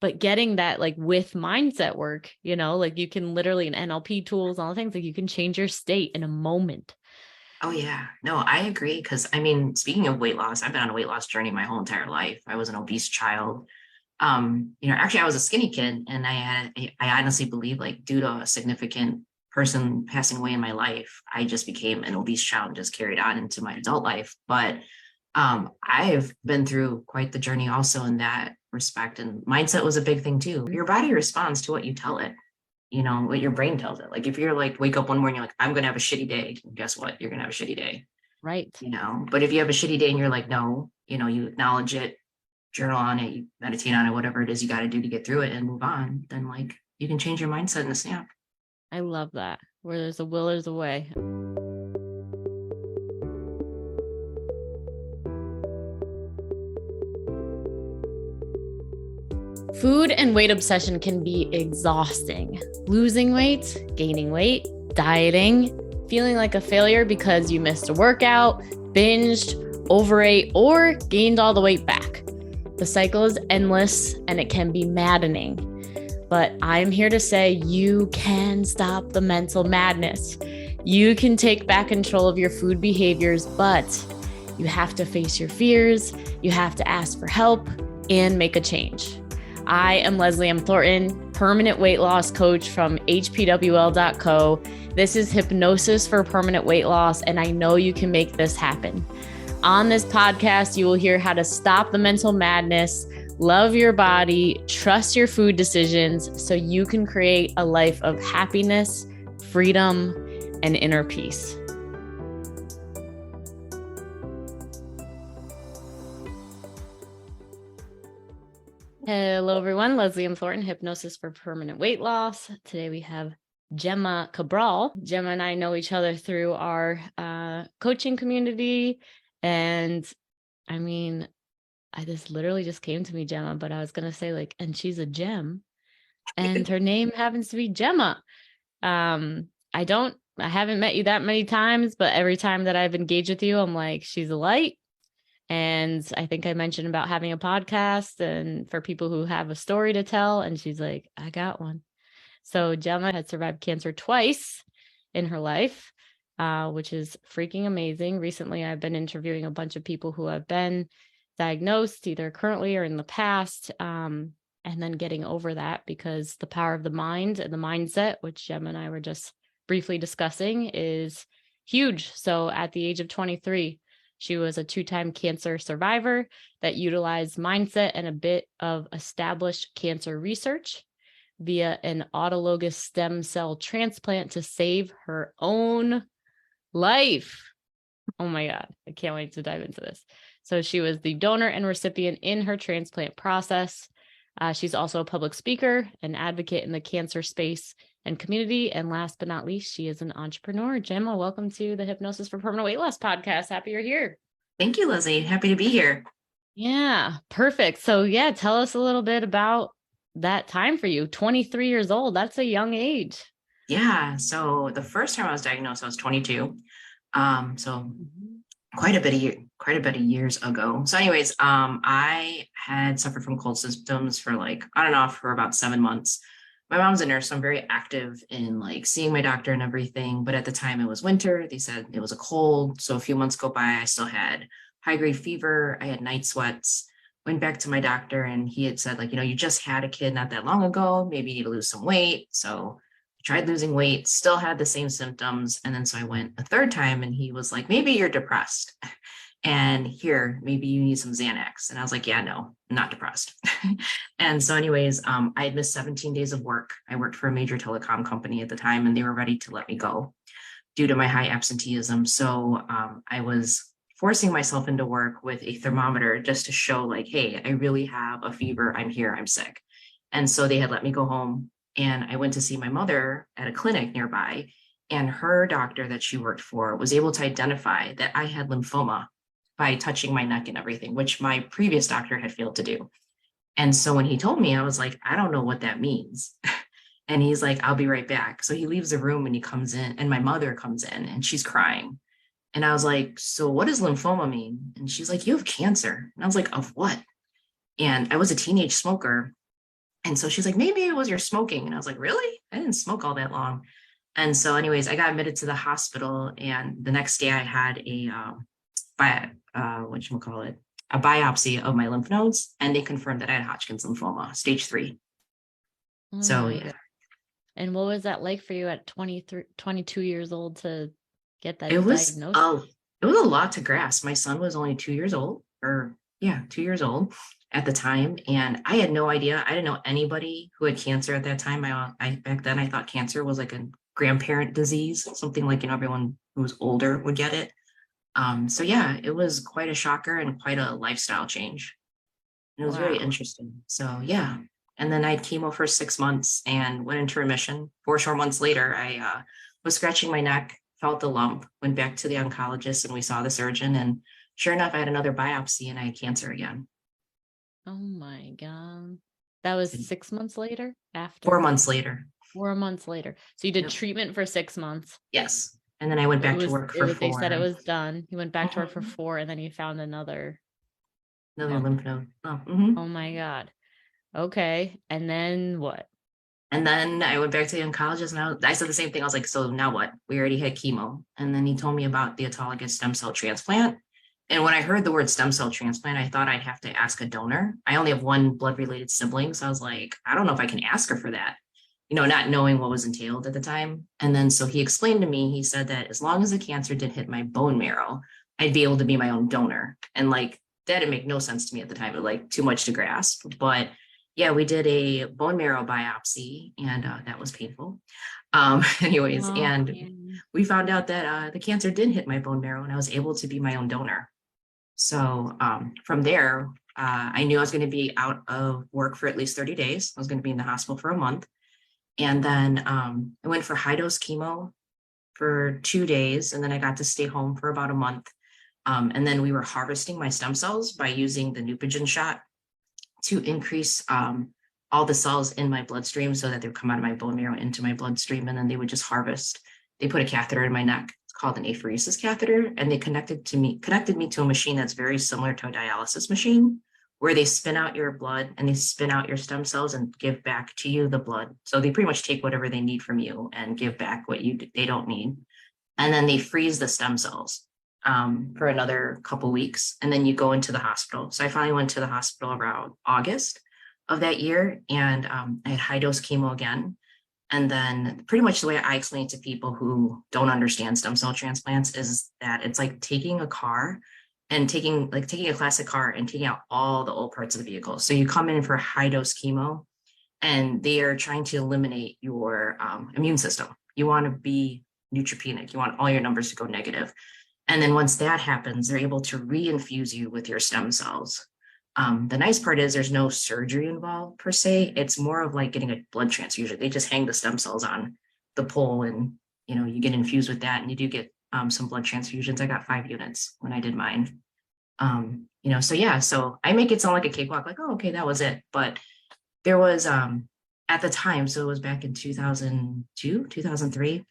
but getting that like with mindset work, like you can literally in NLP tools, all the things, like you can change your state in a moment. Oh yeah, no, I agree. Because I mean, speaking of weight loss, I've been on a weight loss journey my whole entire life. I was an obese child. Actually, I was a skinny kid, and I honestly believe, like, due to a significant person passing away in my life, I just became an obese child and just carried on into my adult life. But I've been through quite the journey also in that respect, and mindset was a big thing too. Your body responds to what you tell it, what your brain tells it. Like if you're like, wake up one morning, you're like, I'm gonna have a shitty day, guess what? You're gonna have a shitty day. Right. But if you have a shitty day and you're like, no, you acknowledge it, journal on it, you meditate on it, whatever it is you got to do to get through it and move on, then like you can change your mindset in a snap. I love that. Where there's a will, there's a way. Food and weight obsession can be exhausting. Losing weight, gaining weight, dieting, feeling like a failure because you missed a workout, binged, overate, or gained all the weight back. The cycle is endless and it can be maddening. But I'm here to say you can stop the mental madness. You can take back control of your food behaviors, but you have to face your fears, you have to ask for help, and make a change. I am Leslie M. Thornton, permanent weight loss coach from hpwl.co. This is Hypnosis for Permanent Weight Loss, and I know you can make this happen. On this podcast, you will hear how to stop the mental madness, love your body, trust your food decisions so you can create a life of happiness, freedom, and inner peace. Hello, everyone. Leslie M. Thornton, Hypnosis for Permanent Weight Loss. Today we have Gemma Cabral. Gemma and I know each other through our coaching community. And I mean, this literally just came to me, Gemma, but I was going to say like, and she's a gem and her name happens to be Gemma. I haven't met you that many times, but every time that I've engaged with you, I'm like, she's a light. And I think I mentioned about having a podcast and for people who have a story to tell. And she's like, I got one. So Gemma had survived cancer twice in her life, which is freaking amazing. Recently, I've been interviewing a bunch of people who have been diagnosed either currently or in the past, and then getting over that because the power of the mind and the mindset, which Gemma and I were just briefly discussing, is huge. So at the age of 23, she was a 2-time cancer survivor that utilized mindset and a bit of established cancer research via an autologous stem cell transplant to save her own life. Oh my God, I can't wait to dive into this. So she was the donor and recipient in her transplant process. She's also a public speaker, an advocate in the cancer space and community. And last but not least, she is an entrepreneur. Gemma, welcome to the Hypnosis for Permanent Weight Loss podcast. Happy you're here. Thank you, Leslie. Happy to be here. Yeah, perfect. So yeah, tell us a little bit about that time for you. 23 years old. That's a young age. Yeah. So the first time I was diagnosed, I was 22. So quite a bit of years ago. So anyways, I had suffered from cold symptoms for like on and off for about 7 months. My mom's a nurse, so I'm very active in like seeing my doctor and everything. But at the time it was winter, they said it was a cold. So a few months go by, I still had high-grade fever. I had night sweats, went back to my doctor and he had said like, you just had a kid not that long ago, maybe you need to lose some weight. So I tried losing weight, still had the same symptoms. And then so I went a third time and he was like, maybe you're depressed. And here, maybe you need some Xanax. And I was like, yeah, no, I'm not depressed. And so anyways, I had missed 17 days of work. I worked for a major telecom company at the time and they were ready to let me go due to my high absenteeism. So I was forcing myself into work with a thermometer just to show like, hey, I really have a fever. I'm here. I'm sick. And so they had let me go home and I went to see my mother at a clinic nearby. And her doctor that she worked for was able to identify that I had lymphoma by touching my neck and everything, which my previous doctor had failed to do. And so when he told me, I was like, I don't know what that means. And he's like, I'll be right back. So he leaves the room and he comes in and my mother comes in and she's crying. And I was like, so what does lymphoma mean? And she's like, you have cancer. And I was like, of what? And I was a teenage smoker. And so she's like, maybe it was your smoking. And I was like, really? I didn't smoke all that long. And so, anyways, I got admitted to the hospital, and the next day I had a whatchamacallit, a biopsy of my lymph nodes, and they confirmed that I had Hodgkin's lymphoma, stage 3. Oh So my yeah, God. And what was that like for you at 23, 22 years old to get it that was diagnosis? it was a lot to grasp. My son was only 2 years old, or yeah, 2 years old at the time, and I had no idea. I didn't know anybody who had cancer at that time. I back then I thought cancer was like a grandparent disease, something like, everyone who was older would get it. So yeah, it was quite a shocker and quite a lifestyle change. It was very Wow. interesting. So yeah. And then I had chemo for 6 months and went into remission. 4 short months later, I was scratching my neck, felt a lump, went back to the oncologist, and we saw the surgeon. And sure enough, I had another biopsy and I had cancer again. Oh my God. That was And 6 months later four after months later. 4 months later. So you did Yep. treatment for 6 months. Yes. And then I went back to work for They said it 4. was done. You went back to work for Mhm. 4 and then you found another Another lump. lymph node. Oh, mhm. Oh my God. Okay. And then what? And then I went back to the oncologist, and I said the same thing. I was like, so now what? We already had chemo. And then he told me about the autologous stem cell transplant. And when I heard the word stem cell transplant, I thought I'd have to ask a donor. I only have one blood related sibling. So I was like, I don't know if I can ask her for that, not knowing what was entailed at the time. And then so he explained to me, he said that as long as the cancer didn't hit my bone marrow, I'd be able to be my own donor. And like that didn't make no sense to me at the time. It was like too much to grasp. But yeah, we did a bone marrow biopsy, and that was painful. Anyways, Oh, and man. we found out that the cancer did hit my bone marrow, and I was able to be my own donor. So from there, I knew I was going to be out of work for at least 30 days. I was going to be in the hospital for a month. And then I went for high dose chemo for 2 days, and then I got to stay home for about a month. And then we were harvesting my stem cells by using the Neupogen shot to increase all the cells in my bloodstream so that they would come out of my bone marrow into my bloodstream, and then they would just harvest. They put a catheter in my neck. It's called an apheresis catheter, and they connected me to a machine that's very similar to a dialysis machine, where they spin out your blood and they spin out your stem cells and give back to you the blood. So they pretty much take whatever they need from you and give back what they don't need, and then they freeze the stem cells for another couple weeks, and then you go into the hospital. So I finally went to the hospital around August of that year, and I had high dose chemo again. And then pretty much the way I explain it to people who don't understand stem cell transplants is that it's like taking a car and taking a classic car and taking out all the old parts of the vehicle. So you come in for high dose chemo, and they are trying to eliminate your immune system. You want to be neutropenic. You want all your numbers to go negative. And then once that happens, they're able to reinfuse you with your stem cells. The nice part is there's no surgery involved per se. It's more of like getting a blood transfusion. They just hang the stem cells on the pole, and you get infused with that, and you do get some blood transfusions. I got 5 units when I did mine. So yeah, so I make it sound like a cakewalk, like, oh, okay, that was it. But there was at the time, so it was back in 2002, 2003.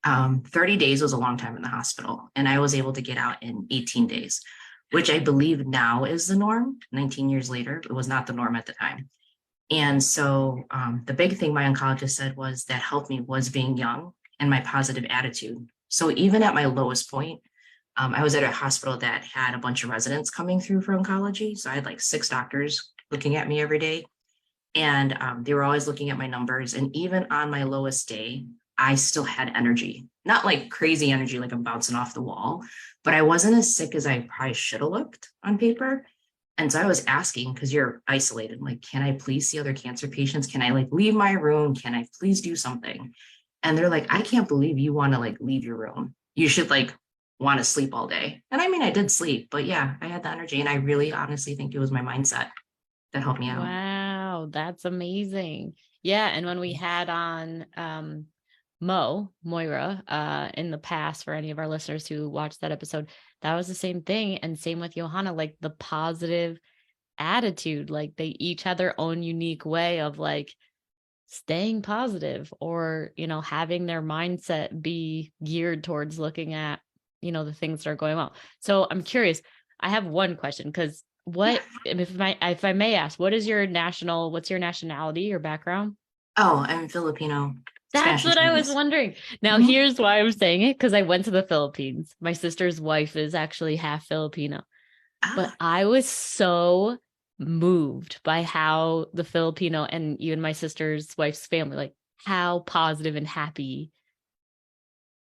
30 days was a long time in the hospital, and I was able to get out in 18 days, which I believe now is the norm. 19 years later, it was not the norm at the time. And so the big thing my oncologist said was that helped me was being young and my positive attitude. So even at my lowest point, I was at a hospital that had a bunch of residents coming through for oncology. So I had like 6 doctors looking at me every day, and they were always looking at my numbers. And even on my lowest day, I still had energy, not like crazy energy, like I'm bouncing off the wall, but I wasn't as sick as I probably should have looked on paper. And so I was asking, because you're isolated, like, can I please see other cancer patients? Can I like leave my room? Can I please do something? And they're like, I can't believe you want to like leave your room. You should like want to sleep all day. And I mean, I did sleep, but yeah, I had the energy. And I really honestly think it was my mindset that helped me out. Wow, that's amazing. Yeah, and when we had on Moira in the past, for any of our listeners who watched that episode, that was the same thing. And same with Johanna, like the positive attitude, like they each had their own unique way of like staying positive, or having their mindset be geared towards looking at the things that are going well. So I'm curious, I have one question, because what, if I may ask, what's your nationality, your background? Oh, I'm Filipino, That's Spanish and what I was Chinese. wondering. Now, Mhm. here's why I'm saying it, because I went to the Philippines. My sister's wife is actually half Filipino, but Ah, I was so moved by how the Filipino and even my sister's wife's family, like how positive and happy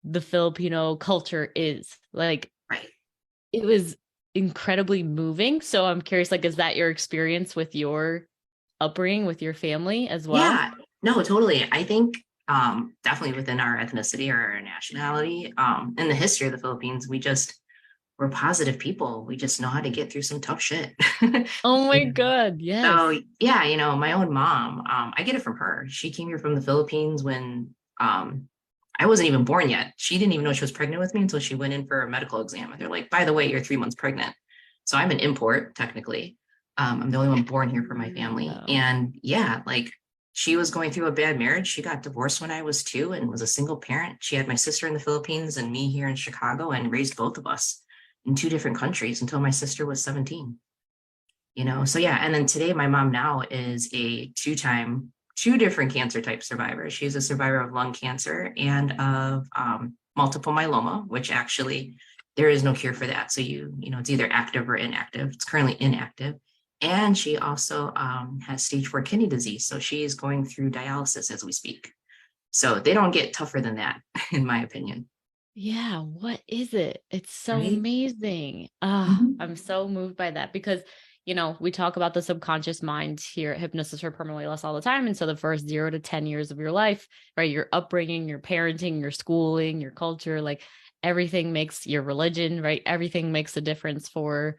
the Filipino culture is. Like right. it was incredibly moving. So I'm curious, like, is that your experience with your upbringing with your family as well? Yeah, no, totally. I think definitely within our ethnicity or our nationality, in the history of the Philippines, we're positive people. We just know how to get through some tough shit. Oh my Yeah. God. Yes. So yeah, my own mom, I get it from her. She came here from the Philippines when I wasn't even born yet. She didn't even know she was pregnant with me until she went in for a medical exam. And they're like, by the way, you're 3 months pregnant. So I'm an import, technically. I'm the only one born here for my family. Wow. And yeah, like she was going through a bad marriage. She got divorced when I was 2 and was a single parent. She had my sister in the Philippines and me here in Chicago and raised both of us in 2 different countries until my sister was 17. So yeah, and then today my mom now is a two different cancer type survivor. She's a survivor of lung cancer and of multiple myeloma, which actually there is no cure for that. So it's either active or inactive. It's currently inactive. And she also has stage 4 kidney disease. So she is going through dialysis as we speak. So they don't get tougher than that, in my opinion. Yeah, what is it? It's so Right? amazing. I'm Mhm. so moved by that because, we talk about the subconscious mind here at Hypnosis for Permanent Weight Loss all the time. And so the first 0 to 10 years of your life, right? Your upbringing, your parenting, your schooling, your culture, like everything makes your religion, right? Everything makes a difference for,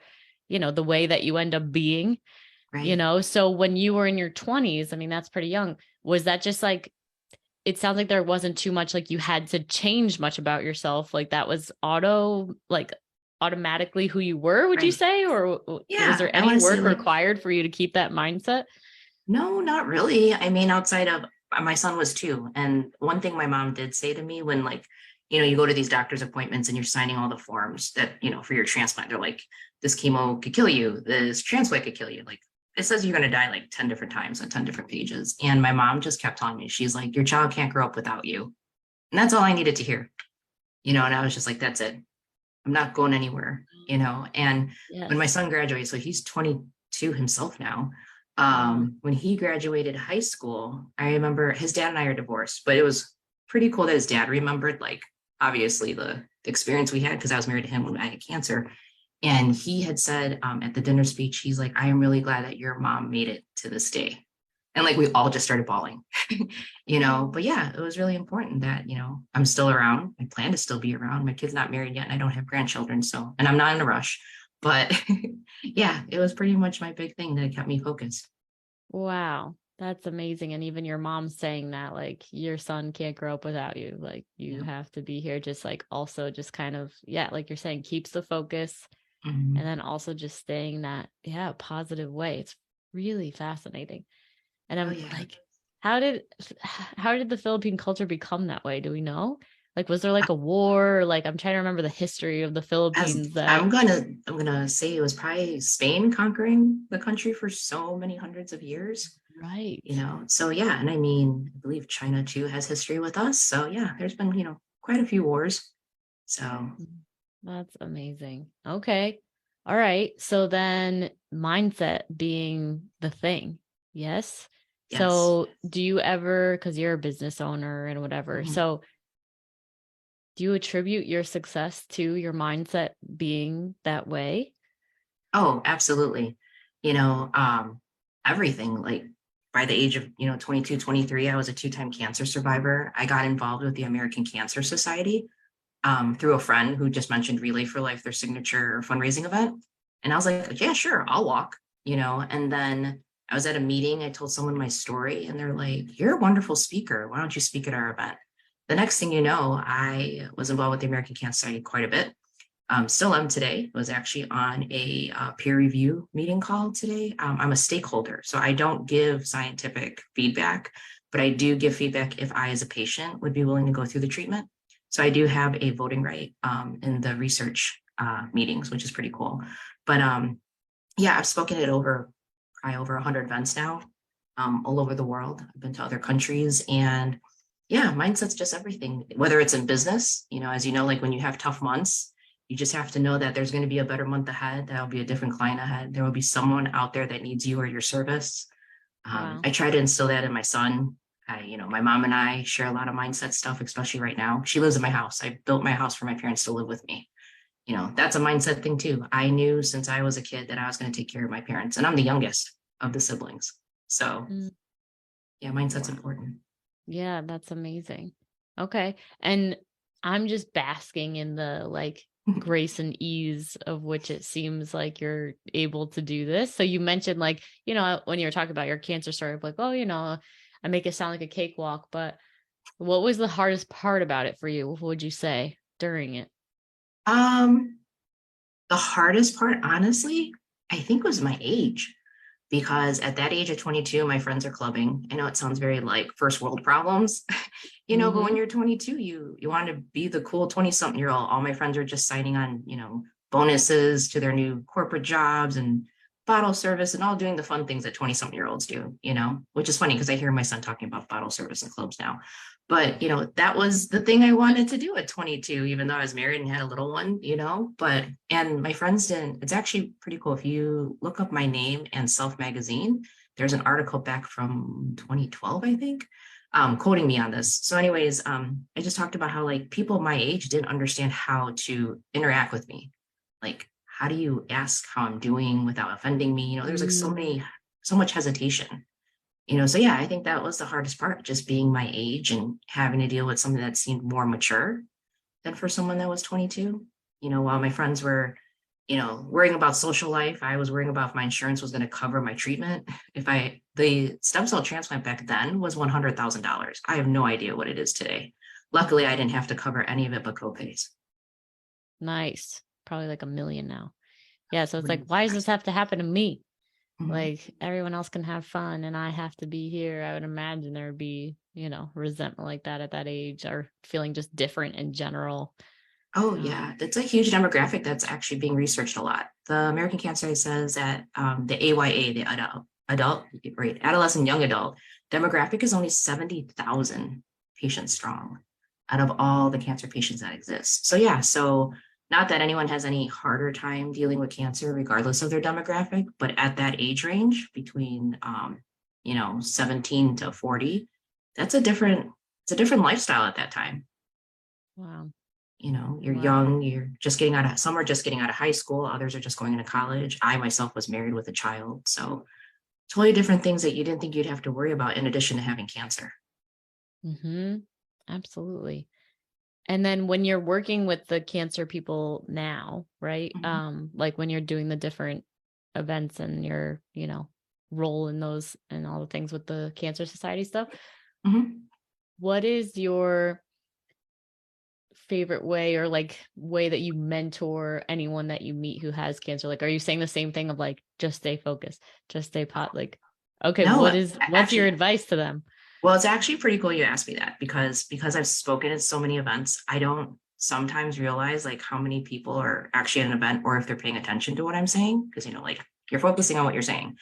the way that you end up being, Right. So when you were in your 20s, I mean, that's pretty young. Was that just like it sounds like there wasn't too much like you had to change much about yourself. Like that was automatically who you were, would you Right. say? Or was Yeah. there I any want to say work like required for you to keep that mindset? no, not really. I mean, outside of my son was 2. And one thing my mom did say to me when, like, you go to these doctor's appointments and you're signing all the forms that, for your transplant, they're like, this chemo could kill you, this transplant could kill you. Like, it says you're going to die like 10 different times on 10 different pages. And my mom just kept telling me, she's like, your child can't grow up without you. And that's all I needed to hear, and I was just like, that's it. I'm not going anywhere. And when my Yes. son graduated, so he's 22 himself now. Wow. When he graduated high school, I remember his dad and I are divorced, but it was pretty cool that his dad remembered, like, obviously the experience we had because I was married to him when I had cancer. And he had said at the dinner speech, he's like, I am really glad that your mom made it to this day. And like we all just started bawling, But yeah, it was really important that, I'm still around. I plan to still be around. My kid's not married yet and I don't have grandchildren. So, and I'm not in a rush. But yeah, it was pretty much my big thing that kept me focused. Wow. That's amazing. And even your mom saying that, like, your son can't grow up without you. Like, you Yeah. have to be here, just like also just kind of, yeah, like you're saying, keeps the focus. And Mhm. then also just staying that, yeah, positive way. It's really fascinating. And Oh, I'm yeah. like, how did the Philippine culture become that way? Do we know? Like, was there like a war? Like, I'm trying to remember the history of the As Philippines that, I'm gonna say it was probably Spain conquering the country for so many hundreds of years. right. So yeah, and I mean, I believe China too has history with us. So yeah, there's been, quite a few wars. So Mm, that's amazing. Okay. All right. So then mindset being the thing. Yes. yes. So do you ever, because you're a business owner and whatever, Mhm. so do you attribute your success to your mindset being that way? Oh, absolutely. You know, um, Everything like by the age of, 22, 23, I was a 2-time cancer survivor. I got involved with the American Cancer Society through a friend who just mentioned Relay for Life, their signature fundraising event. And I was like, yeah, sure, I'll walk. And then I was at a meeting. I told someone my story, and they're like, you're a wonderful speaker. Why don't you speak at our event? The next thing you know, I was involved with the American Cancer Society quite a bit. Still am today. Was actually on a peer review meeting call today. I'm a stakeholder, so I don't give scientific feedback, but I do give feedback if I, as a patient, would be willing to go through the treatment. So I do have a voting right in the research meetings, which is pretty cool. But yeah, I've spoken it over probably over 100 events now, all over the world. I've been to other countries, and yeah, mindset's just everything. Whether it's in business, as you know, like when you have tough months, you just have to know that there's going to be a better month ahead. There'll be a different client ahead. There will be someone out there that needs you or your service. Wow. I try to instill that in my son. My mom and I share a lot of mindset stuff, especially right now. She lives in my house. I built my house for my parents to live with me. That's a mindset thing too. I knew since I was a kid that I was going to take care of my parents, and I'm the youngest of the siblings. So Mm, yeah, mindset's wow. important. Yeah, that's amazing. Okay. And I'm just basking in the like grace and ease of which it seems like you're able to do this. So you mentioned like, when you were talking about your cancer story of like, oh, I make it sound like a cakewalk, but what was the hardest part about it for you? What would you say during it? Um, the hardest part, honestly, I think was my age. Because at that age of 22, my friends are clubbing. I know it sounds very like first world problems, but when Mm-hmm. you're 22, you want to be the cool 20 something year old. All my friends are just signing on, bonuses to their new corporate jobs and bottle service and all doing the fun things that 20 something year olds do, which is funny because I hear my son talking about bottle service and clubs now. But, that was the thing I wanted to do at 22, even though I was married and had a little one, and my friends didn't. It's actually pretty cool. If you look up my name and Self Magazine, there's an article back from 2012, I think, quoting me on this. So, anyways, I just talked about how like people my age didn't understand how to interact with me. Like, how do you ask how I'm doing without offending me? There's like so much hesitation. So yeah, I think that was the hardest part, just being my age and having to deal with something that seemed more mature than for someone that was 22. While my friends were, worrying about social life, I was worrying about if my insurance was going to cover my treatment. The stem cell transplant back then was $100,000. I have no idea what it is today. Luckily, I didn't have to cover any of it but copays. Nice. Probably like 1 million now. Yeah. So it's like, Really why does this fast. have to happen to me? Mhm. Like everyone else can have fun and I have to be here. I would imagine there would be, resentment like that at that age or feeling just different in general. Oh, Um, yeah, that's a huge demographic that's actually being researched a lot. The American Cancer Society says that the AYA, the right, adolescent young adult demographic is only 70,000 patients strong out of all the cancer patients that exist. So, yeah, so not that anyone has any harder time dealing with cancer, regardless of their demographic, but at that age range between, 17 to 40, it's a different lifestyle at that time. wow. You're Wow. young, you're just getting out of, some are just getting out of high school, others are just going into college. I myself was married with a child. So totally different things that you didn't think you'd have to worry about in addition to having cancer. Mm-hmm. Absolutely. And then when you're working with the cancer people now, right? Mhm. Like when you're doing the different events and your, role in those and all the things with the Cancer Society stuff, Mhm. what is your favorite way or like way that you mentor anyone that you meet who has cancer? Like, are you saying the same thing of like, just stay focused, just stay like, okay, No, what's your actually, advice to them? well, it's actually pretty cool you asked me that because I've spoken at so many events, I don't sometimes realize like how many people are actually at an event or if they're paying attention to what I'm saying. Because like you're focusing on what you're saying.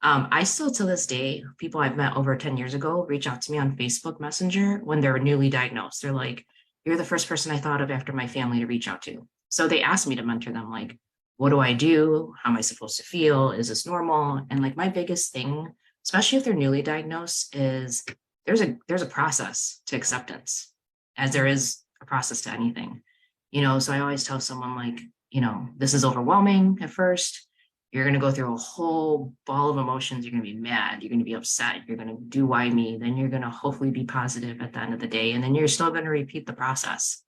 I still to this day, people I've met over 10 years ago reach out to me on Facebook Messenger when they're newly diagnosed. They're like, you're the first person I thought of after my family to reach out to. So they asked me to mentor them, like, what do I do? How am I supposed to feel? Is this normal? And like my biggest thing, especially if they're newly diagnosed, is there's a process to acceptance, as there is a process to anything. So I always tell someone like, this is overwhelming at first. You're going to go through a whole ball of emotions. You're going to be mad. You're going to be upset. You're going to do why me. Then you're going to hopefully be positive at the end of the day. And then you're still going to repeat the process.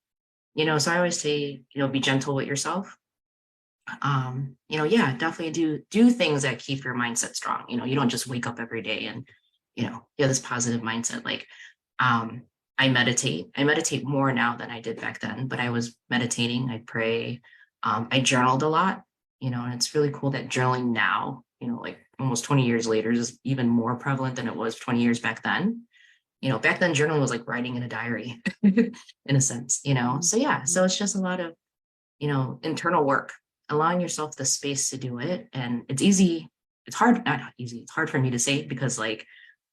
So I always say, be gentle with yourself. Yeah, definitely do things that keep your mindset strong. You don't just wake up every day and, you have this positive mindset. Like, um, I meditate. I meditate more now than I did back then, but I was meditating. I pray. I journaled a lot, and it's really cool that journaling now, like almost 20 years later, is even more prevalent than it was 20 years back then. Back then journaling was like writing in a diary in a sense. So yeah, so Mhm. it's just a lot of, internal work. allowing yourself the space to do it. And it's easy. It's hard, not easy. It's hard for me to say because like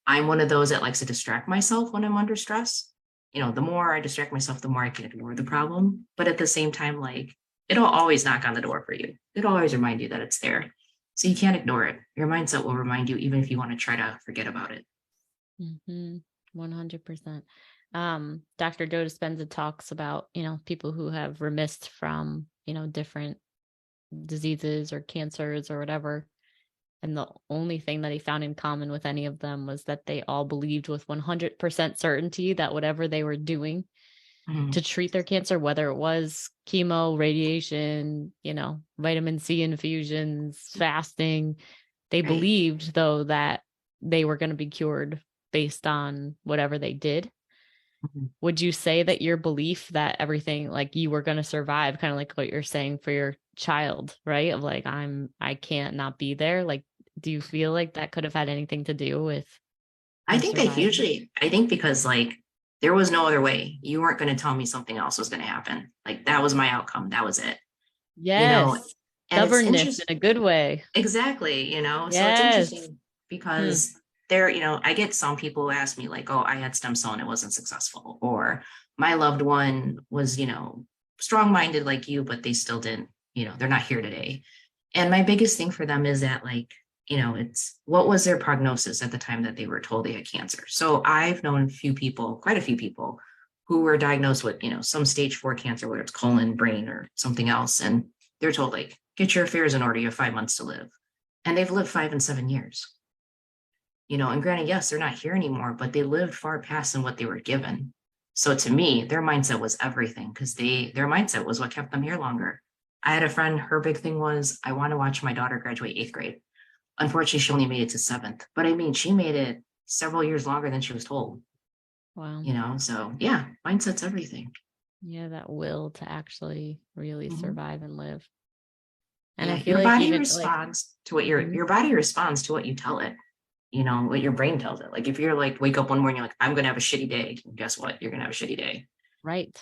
I'm one of those that likes to distract myself when I'm under stress. The more I distract myself, the more I can ignore the problem. But at the same time, like it'll always knock on the door for you. It'll always remind you that it's there. So you can't ignore it. Your mindset will remind you, even if you want to try to forget about it. 100%. Dr. Joe Dispenza talks about, people who have remissed from, different diseases or cancers or whatever. And the only thing that he found in common with any of them was that they all believed with 100% certainty that whatever they were doing to treat their cancer, whether it was chemo, radiation, vitamin C infusions, fasting, they believed though that they were going to be cured based on whatever they did. Would you say that your belief that everything, like you were going to survive, kind of like what you're saying for your child, right? Of like, I can't not be there. Like, do you feel like that could have had anything to do with? I think because like there was no other way. You weren't going to tell me something else was going to happen. Like that was my outcome. That was it. Yes. Stubbornness in a good way. Exactly. So it's interesting because I get some people who ask me like, oh, I had stem cell and it wasn't successful, or my loved one was, strong-minded like you, but they still didn't, they're not here today. And my biggest thing for them is that like, it's what was their prognosis at the time that they were told they had cancer. So I've known quite a few people who were diagnosed with, some stage 4 cancer, whether it's colon, brain, or something else. And they're told like, get your affairs in order. You have 5 months to live. And they've lived 5 and 7 years. And granted, yes, they're not here anymore, but they lived far past than what they were given. So to me, their mindset was everything because their mindset was what kept them here longer. I had a friend, her big thing was, I want to watch my daughter graduate 8th grade. Unfortunately, she only made it to 7th, but I mean, she made it several years longer than she was told. Wow. So yeah, mindset's everything. Yeah, that will to actually really survive and live. And I feel your like body responds to what your body responds to what you tell it. What your brain tells it. Like if you're like, wake up one morning, you're like, I'm going to have a shitty day. Guess what? You're going to have a shitty day. Right.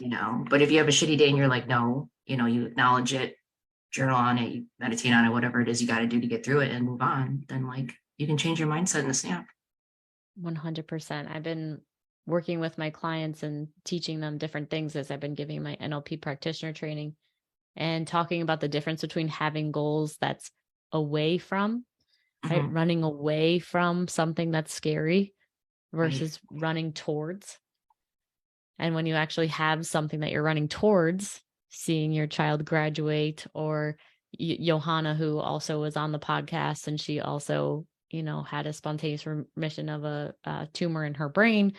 But if you have a shitty day and you're like, no, you acknowledge it, journal on it, you meditate on it, whatever it is you got to do to get through it and move on, then like you can change your mindset in a snap. 100%. I've been working with my clients and teaching them different things as I've been giving my NLP practitioner training and talking about the difference between having goals that's away from, right? Running away from something that's scary versus running towards. And when you actually have something that you're running towards, seeing your child graduate, or Johanna, who also was on the podcast, and she also, had a spontaneous remission of a tumor in her brain.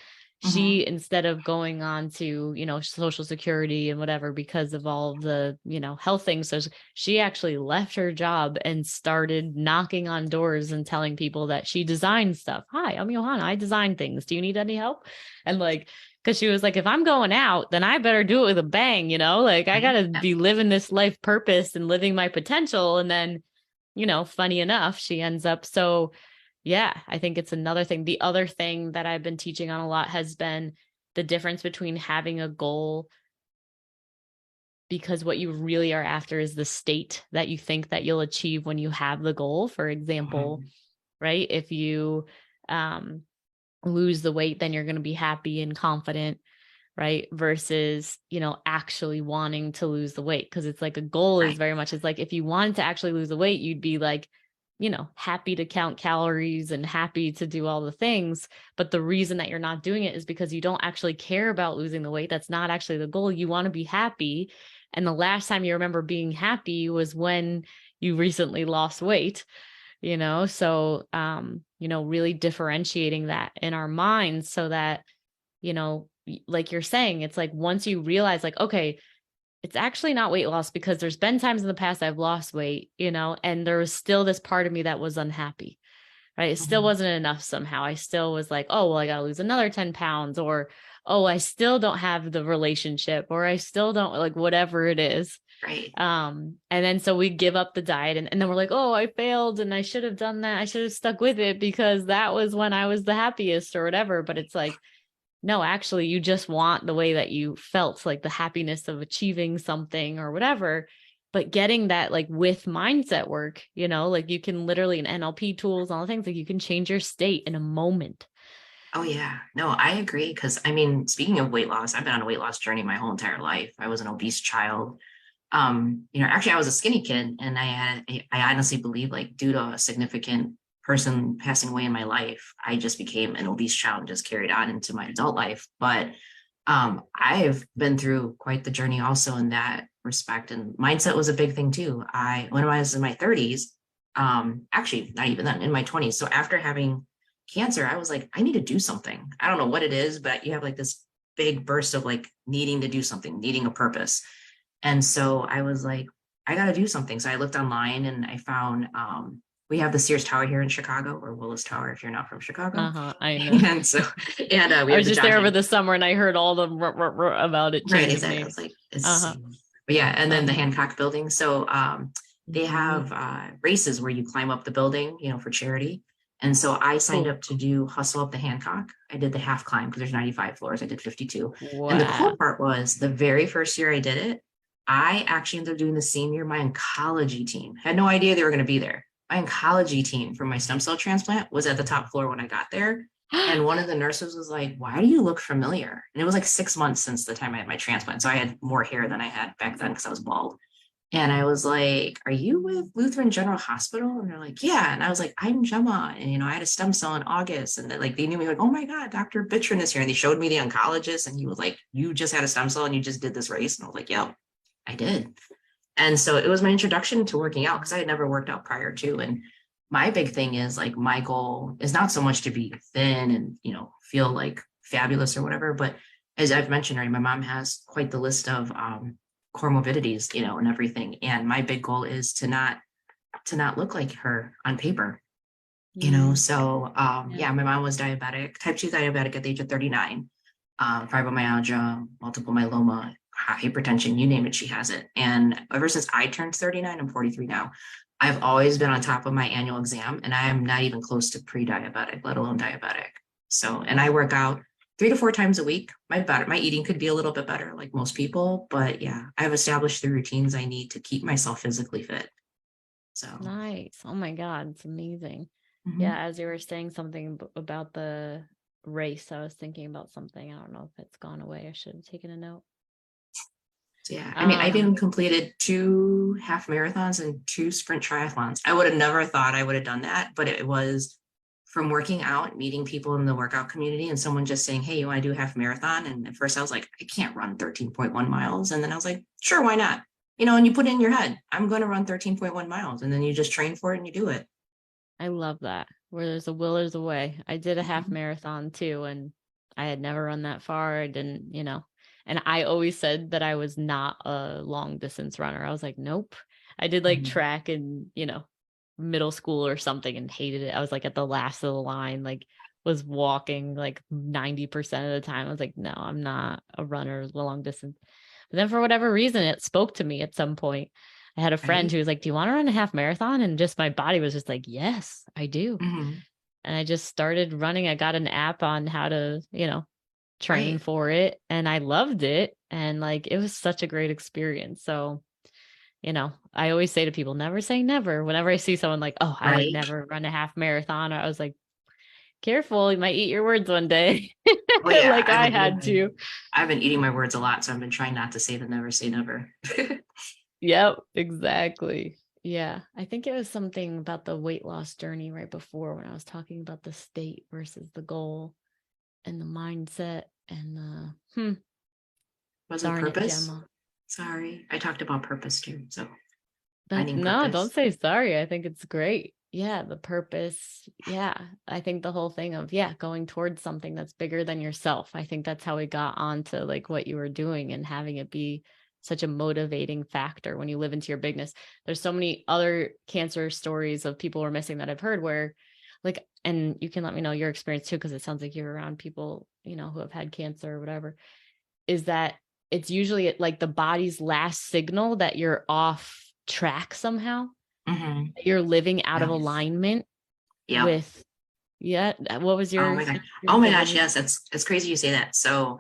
She, instead of going on to, Social Security and whatever, because of all the, health things, so she actually left her job and started knocking on doors and telling people that she designed stuff. Hi, I'm Johanna. I design things. Do you need any help? And like, because she was like, if I'm going out, then I better do it with a bang, like I got to be living this life purpose and living my potential. And then, funny enough, she ends up. So yeah, I think it's another thing. The other thing that I've been teaching on a lot has been the difference between having a goal, because what you really are after is the state that you think that you'll achieve when you have the goal. For example, right? If you lose the weight, then you're going to be happy and confident, right? Versus, actually wanting to lose the weight. Because it's like a goal is very much, it's like if you wanted to actually lose the weight, you'd be like, happy to count calories and happy to do all the things. But the reason that you're not doing it is because you don't actually care about losing the weight. That's not actually the goal. You want to be happy. And the last time you remember being happy was when you recently lost weight, so, really differentiating that in our minds so that, like you're saying, it's like, once you realize like, okay, it's actually not weight loss, because there's been times in the past I've lost weight, and there was still this part of me that was unhappy, right? It still wasn't enough somehow. I still was like, oh, well, I got to lose another 10 pounds, or, oh, I still don't have the relationship, or I still don't, like, whatever it is. Right. And then so we give up the diet and then we're like, oh, I failed and I should have done that. I should have stuck with it because that was when I was the happiest or whatever. But it's like, no, actually, you just want the way that you felt, like the happiness of achieving something or whatever. but getting that like with mindset work, like you can literally in NLP tools, all the things, like you can change your state in a moment. Oh yeah, no, I agree. Because I mean, speaking of weight loss, I've been on a weight loss journey my whole entire life. I was an obese child. Actually, I was a skinny kid, and I honestly believe, like, due to a significant person passing away in my life, I just became an obese child and just carried on into my adult life. But I've been through quite the journey also in that respect, and mindset was a big thing too. When I was in my 30s, actually not even then, in my 20s. So after having cancer, I was like, I need to do something. I don't know what it is, but you have like this big burst of like needing to do something, needing a purpose. And so I was like, I got to do something. So I looked online and I found we have the Sears Tower here in Chicago, or Willis Tower if you're not from Chicago. I know. And so, and we I have was the just John there over Hancock. the summer and I heard all the about it. Right, Changing exactly. I names. was like, it's but yeah, and then the Hancock building. So they Mhm. have races where you climb up the building, for charity. And so I signed Cool. up to do Hustle Up the Hancock. I did the half climb because there's 95 floors. I did 52. And the Wow. cool part was the very first year I did it, I actually ended up doing the same year my oncology team. Had no idea they were going to be there. My oncology team for my stem cell transplant was at the top floor when I got there. And one of the nurses was like, why do you look familiar? And it was like 6 months since the time I had my transplant. So I had more hair than I had back then because I was bald. And I was like, are you with Lutheran General Hospital? And they're like, yeah. And I was like, I'm Gemma. And, I had a stem cell in August. And they knew me like, oh my God, Dr. Bitrin is here. And they showed me the oncologist. And he was like, you just had a stem cell and you just did this race. And I was like, yep, I did. And so it was my introduction to working out because I had never worked out prior to. And my big thing is like, my goal is not so much to be thin and, feel like fabulous or whatever. But as I've mentioned, right, my mom has quite the list of comorbidities, and everything. And my big goal is to not look like her on paper, Mm, So yeah. yeah, my mom was diabetic, type 2 diabetic at the age of 39, fibromyalgia, multiple myeloma, hypertension, you name it, she has it. And ever since I turned 39, I'm 43 now, I've always been on top of my annual exam, and I am not even close to pre-diabetic, let alone diabetic. So, and I work out 3 to 4 times a week. My eating could be a little bit better, like most people, but yeah, I've established the routines I need to keep myself physically fit. So, Nice. Oh my God. It's amazing. Yeah. mhm. As you were saying something about the race, I was thinking about something. I don't know if it's gone away. I should have taken a note. So yeah, I mean, I Um, even completed 2 half marathons and 2 sprint triathlons. I would have never thought I would have done that, but it was from working out, meeting people in the workout community, and someone just saying, hey, you want to do a half marathon? And at first I was like, I can't run 13.1 miles. And then I was like, sure, why not? And you put it in your head, I'm going to run 13.1 miles. And then you just train for it and you do it. I love that. Where there's a will, there's a way. I did a half Mhm. marathon too, and I had never run that far. I didn't, and I always said that I was not a long distance runner. I was like, nope. I did like Mhm. track in, middle school or something and hated it. I was like at the last of the line, like was walking like 90% of the time. I was like, no, I'm not a runner long distance. But then for whatever reason, it spoke to me at some point. I had a friend Right. who was like, do you want to run a half marathon? And just my body was just like, yes, I do. Mhm. And I just started running. I got an app on how to, train Right. for it. And I loved it. And like, it was such a great experience. So, I always say to people, never say never. Whenever I see someone like, oh, I would Right. never run a half marathon, I was like, careful, you might eat your words one day. Oh yeah, Like I had to. I've been eating my words a lot, so I've been trying not to say the never say never. Yep, exactly. Yeah. I think it was something about the weight loss journey right before when I was talking about the state versus the goal and the mindset and the Was it darn it, purpose? Gemma. Sorry, I talked about purpose too. So That finding no, don't purpose. say sorry. I think it's great. Yeah, the purpose. Yeah. I think the whole thing of going towards something that's bigger than yourself. I think that's how we got onto like what you were doing and having it be such a motivating factor when you live into your bigness. There's so many other cancer stories of people who are missing that I've heard where like, and you can let me know your experience too, because it sounds like you're around people, who have had cancer or whatever, is that it's usually like the body's last signal that you're off track somehow, Mm-hmm. that you're living out of Yes. alignment Yep. with, what was Oh your my God. Oh experience? my Like, what gosh. was, Yes, it's crazy you say that. So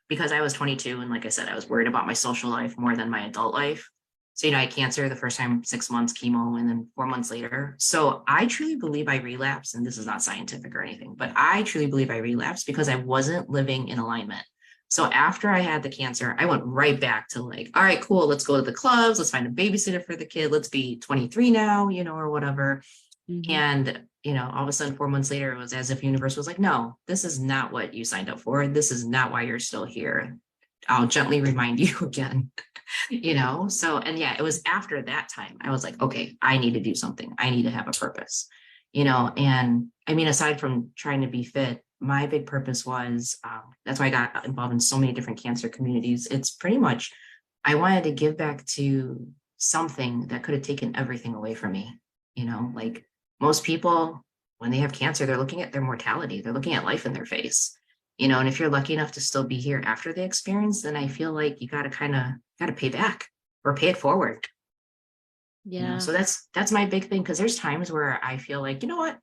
because I was 22 and like I said, I was worried about my social life more than my adult life. So, I had cancer the first time, 6 months chemo, and then 4 months later. So I truly believe I relapsed, and this is not scientific or anything, but I truly believe I relapsed because I wasn't living in alignment. So after I had the cancer, I went right back to like, all right, cool, let's go to the clubs, let's find a babysitter for the kid, let's be 23 now, or whatever. Mhm. And, all of a sudden, 4 months later, it was as if universe was like, no, this is not what you signed up for. This is not why you're still here. I'll gently remind you again. So, and yeah, it was after that time I was like, okay, I need to do something, I need to have a purpose. And I mean, aside from trying to be fit, my big purpose was, that's why I got involved in so many different cancer communities. It's pretty much, I wanted to give back to something that could have taken everything away from me. Like most people, when they have cancer, they're looking at their mortality, they're looking at life in their face. And if you're lucky enough to still be here after the experience, then I feel like you got to pay back or pay it forward. Yeah. So that's my big thing, because there's times where I feel like, you know what,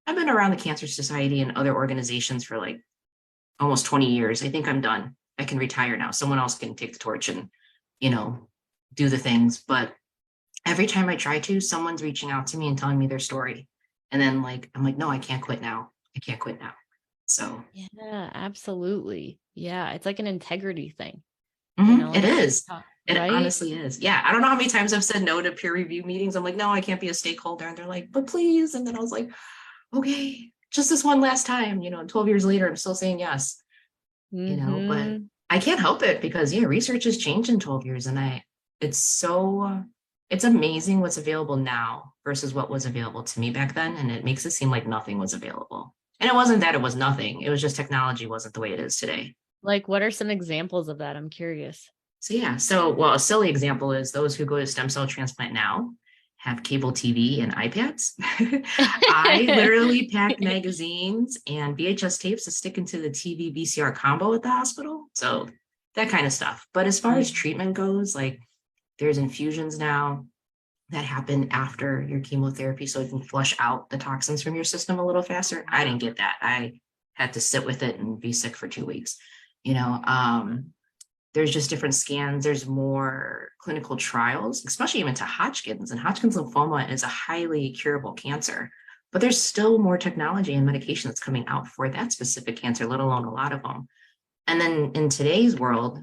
I've been around the Cancer Society and other organizations for like almost 20 years. I think I'm done. I can retire now. Someone else can take the torch and, you know, do the things. But every time I try to, someone's reaching out to me and telling me their story. And then I'm like, no, I can't quit now. I can't quit now. So Yeah, absolutely. Yeah, it's like an integrity thing, it like is. It right? honestly is. Yeah. I don't know how many times I've said no to peer review meetings. I'm like, no, I can't be a stakeholder. And they're like, but please. And then I was like, okay, just this one last time, 12 years later, I'm still saying yes, but Mm-hmm. I can't help it because research has changed in 12 years. And it's so, it's amazing what's available now versus what was available to me back then. And it makes it seem like nothing was available. And it wasn't that it was nothing. It was just technology wasn't the way it is today. Like, what are some examples of that? I'm curious. So yeah, well, a silly example is those who go to stem cell transplant now have cable TV and iPads. I literally pack magazines and VHS tapes to stick into the TV VCR combo at the hospital. So that kind of stuff. But as far as treatment goes, like there's infusions now that happen after your chemotherapy so it can flush out the toxins from your system a little faster. I didn't get that. I had to sit with it and be sick for 2 weeks. You know, there's just different scans. There's more clinical trials, especially even to Hodgkin's. And Hodgkin's lymphoma is a highly curable cancer, but there's still more technology and medication that's coming out for that specific cancer, let alone a lot of them. And then in today's world,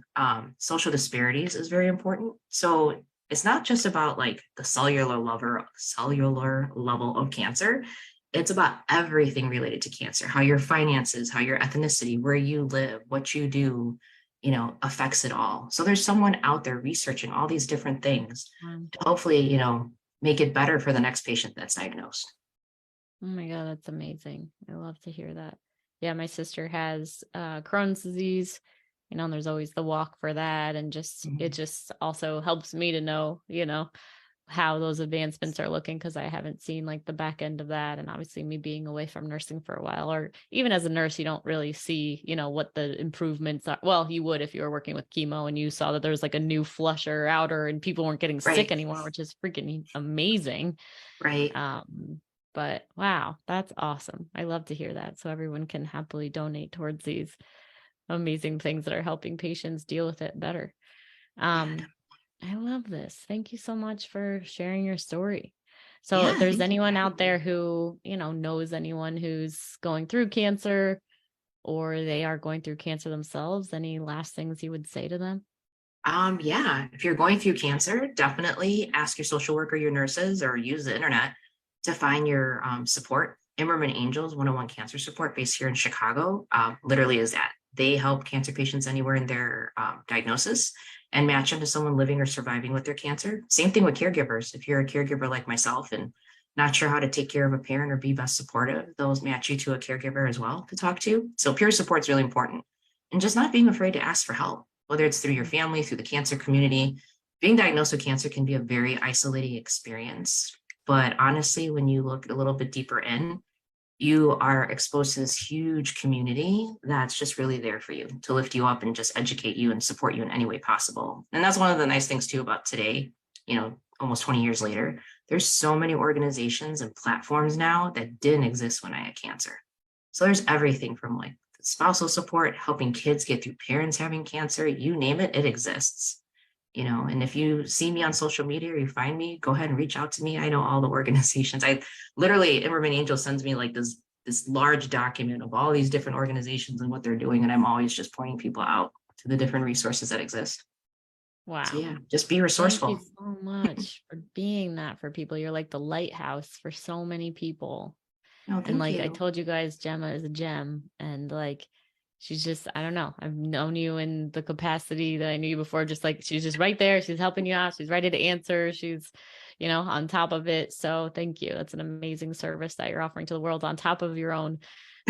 social disparities is very important. So it's not just about like the cellular level of cancer. It's about everything related to cancer, how your finances, how your ethnicity, where you live, what you do, affects it all. So there's someone out there researching all these different things to hopefully, make it better for the next patient that's diagnosed. Oh my God, that's amazing. I love to hear that. Yeah, my sister has Crohn's disease, and there's always the walk for that. And it just also helps me to know, how those advancements are looking, because I haven't seen like the back end of that. And obviously me being away from nursing for a while, or even as a nurse, you don't really see, what the improvements are. Well, you would if you were working with chemo and you saw that there's like a new flusher outer and people weren't getting sick Right. anymore, which is freaking amazing. Right. But wow, that's awesome. I love to hear that. So everyone can happily donate towards these amazing things that are helping patients deal with it better. I love this. Thank you so much for sharing your story. So Yeah. if there's Thank you for anyone having out me. there who, knows anyone who's going through cancer, or they are going through cancer themselves, any last things you would say to them? Yeah, if you're going through cancer, definitely ask your social worker, your nurses, or use the internet to find your support. Immerman Angels 101 Cancer Support, based here in Chicago, literally is that. They help cancer patients anywhere in their diagnosis and match them to someone living or surviving with their cancer. Same thing with caregivers. If you're a caregiver like myself and not sure how to take care of a parent or be best supportive, they'll match you to a caregiver as well to talk to. So peer support is really important. And just not being afraid to ask for help, whether it's through your family, through the cancer community. Being diagnosed with cancer can be a very isolating experience. But honestly, when you look a little bit deeper in, you are exposed to this huge community that's just really there for you to lift you up and just educate you and support you in any way possible. And that's one of the nice things too about today, almost 20 years later, there's so many organizations and platforms now that didn't exist when I had cancer. So there's everything from like spousal support, helping kids get through parents having cancer, you name it, it exists. and if you see me on social media or you find me, go ahead and reach out to me. I know all the organizations. I literally, Immerman Angel sends me like this large document of all these different organizations and what they're doing. And I'm always just pointing people out to the different resources that exist. Wow. So yeah, just be resourceful. Thank you so much for being that for people. You're like the lighthouse for so many people. No, And like you. I told you guys, Gemma is a gem. And like, she's just, I don't know. I've known you in the capacity that I knew you before. Just like, she's just right there. She's helping you out. She's ready to answer. She's, on top of it. So thank you. That's an amazing service that you're offering to the world on top of your own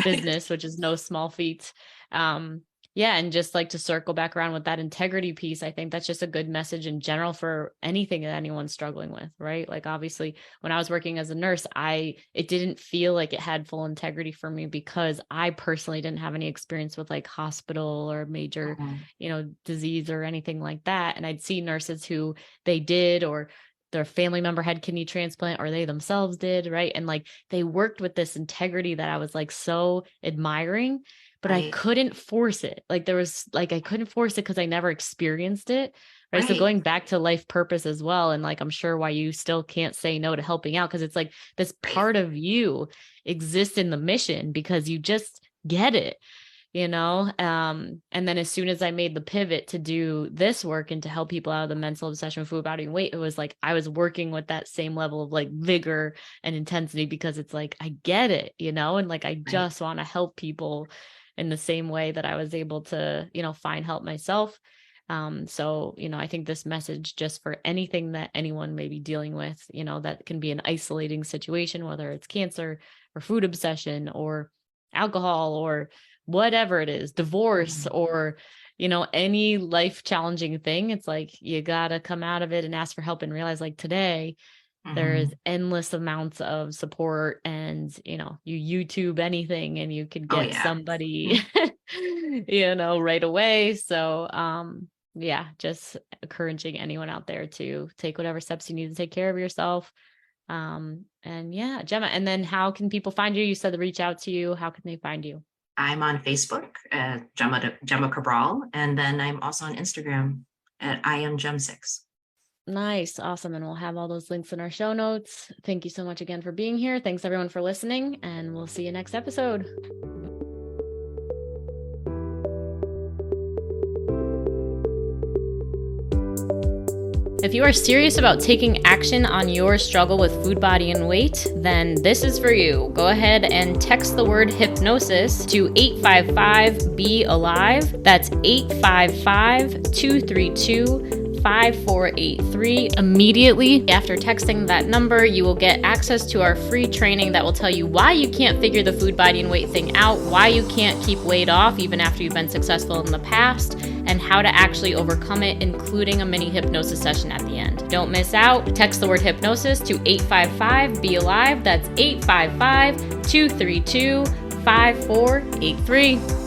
business, which is no small feat. Yeah. And just like to circle back around with that integrity piece, I think that's just a good message in general for anything that anyone's struggling with, right? Like obviously when I was working as a nurse, it didn't feel like it had full integrity for me because I personally didn't have any experience with like hospital or major, disease or anything like that. And I'd see nurses who they did, or their family member had kidney transplant, or they themselves did, right? And like they worked with this integrity that I was like so admiring, but I couldn't force it. Like there was like, I couldn't force it because I never experienced it. Right. So going back to life purpose as well. And like, I'm sure why you still can't say no to helping out, because it's like this part of you exists in the mission because you just get it, and then as soon as I made the pivot to do this work and to help people out of the mental obsession with food, body, and weight, it was like I was working with that same level of like vigor and intensity because it's like I get it, and like I just want to help people in the same way that I was able to, find help myself. So, I think this message just for anything that anyone may be dealing with, that can be an isolating situation, whether it's cancer or food obsession or alcohol or whatever it is, divorce or, any life challenging thing. It's like, you got to come out of it and ask for help and realize like today, there is endless amounts of support and, you YouTube anything and you could get somebody, right away. So, just encouraging anyone out there to take whatever steps you need to take care of yourself. And Gemma, and then how can people find you? You said to reach out to you. How can they find you? I'm on Facebook at Gemma Cabral. And then I'm also on Instagram at IamGem6. Nice. Awesome. And we'll have all those links in our show notes. Thank you so much again for being here. Thanks everyone for listening, and we'll see you next episode. If you are serious about taking action on your struggle with food, body, and weight, then this is for you. Go ahead and text the word hypnosis to 855-BE-ALIVE. That's 855-232-5483. Immediately after texting that number, you will get access to our free training that will tell you why you can't figure the food, body, and weight thing out, why you can't keep weight off even after you've been successful in the past, and how to actually overcome it, including a mini hypnosis session at the end. Don't miss out. Text the word hypnosis to 855-BE-ALIVE. That's 855-232-5483.